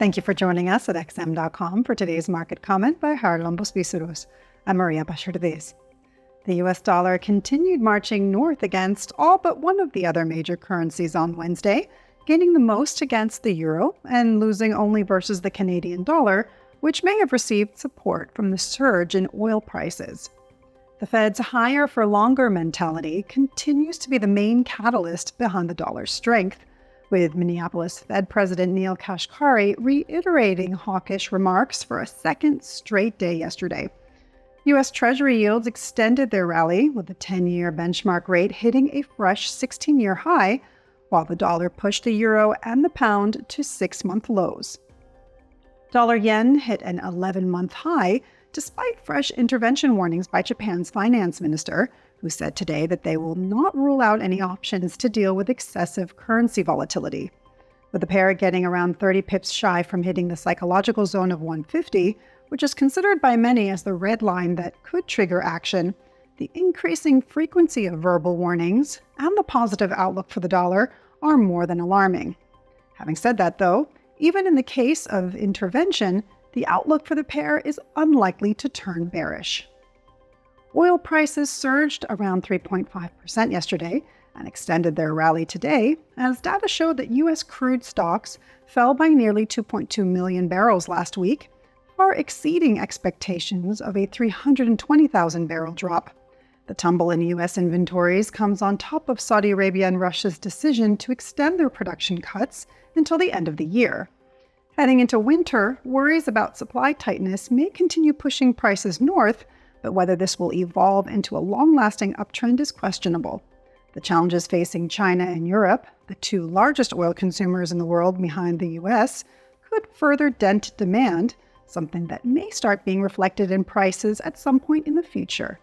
Thank you for joining us at xm.com for today's market comment by Harlan Bospiceros. I'm Maria Bashardez. The US dollar continued marching north against all but one of the other major currencies on Wednesday, gaining the most against the euro and losing only versus the Canadian dollar, which may have received support from the surge in oil prices. The Fed's higher for longer mentality continues to be the main catalyst behind the dollar's strength, with Minneapolis Fed President Neel Kashkari reiterating hawkish remarks for a second straight day yesterday. U.S. Treasury yields extended their rally, with the 10-year benchmark rate hitting a fresh 16-year high, while the dollar pushed the euro and the pound to 6-month lows. Dollar-yen hit an 11-month high, despite fresh intervention warnings by Japan's finance minister, who said today that they will not rule out any options to deal with excessive currency volatility. With the pair getting around 30 pips shy from hitting the psychological zone of 150, which is considered by many as the red line that could trigger action, the increasing frequency of verbal warnings and the positive outlook for the dollar are more than alarming. Having said that, though, even in the case of intervention, the outlook for the pair is unlikely to turn bearish. Oil prices surged around 3.5% yesterday and extended their rally today, as data showed that U.S. crude stocks fell by nearly 2.2 million barrels last week, far exceeding expectations of a 320,000 barrel drop. The tumble in U.S. inventories comes on top of Saudi Arabia and Russia's decision to extend their production cuts until the end of the year. Heading into winter, worries about supply tightness may continue pushing prices north, but whether this will evolve into a long-lasting uptrend is questionable. The challenges facing China and Europe, the two largest oil consumers in the world behind the U.S., could further dent demand, something that may start being reflected in prices at some point in the future.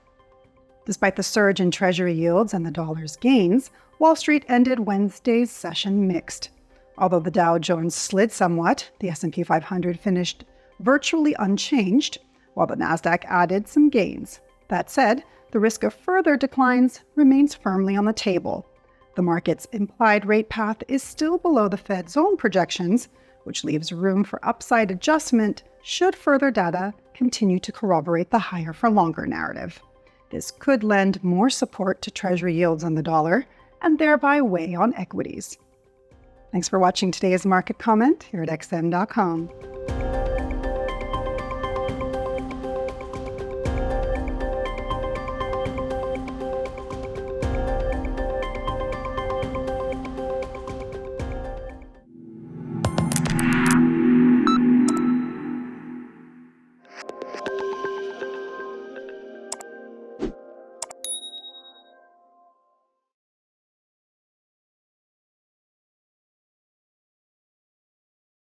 Despite the surge in Treasury yields and the dollar's gains, Wall Street ended Wednesday's session mixed. Although the Dow Jones slid somewhat, the S&P 500 finished virtually unchanged, while the Nasdaq added some gains. That said, the risk of further declines remains firmly on the table. The market's implied rate path is still below the Fed's own projections, which leaves room for upside adjustment should further data continue to corroborate the higher for longer narrative. This could lend more support to Treasury yields on the dollar and thereby weigh on equities. Thanks for watching today's market comment here at xm.com.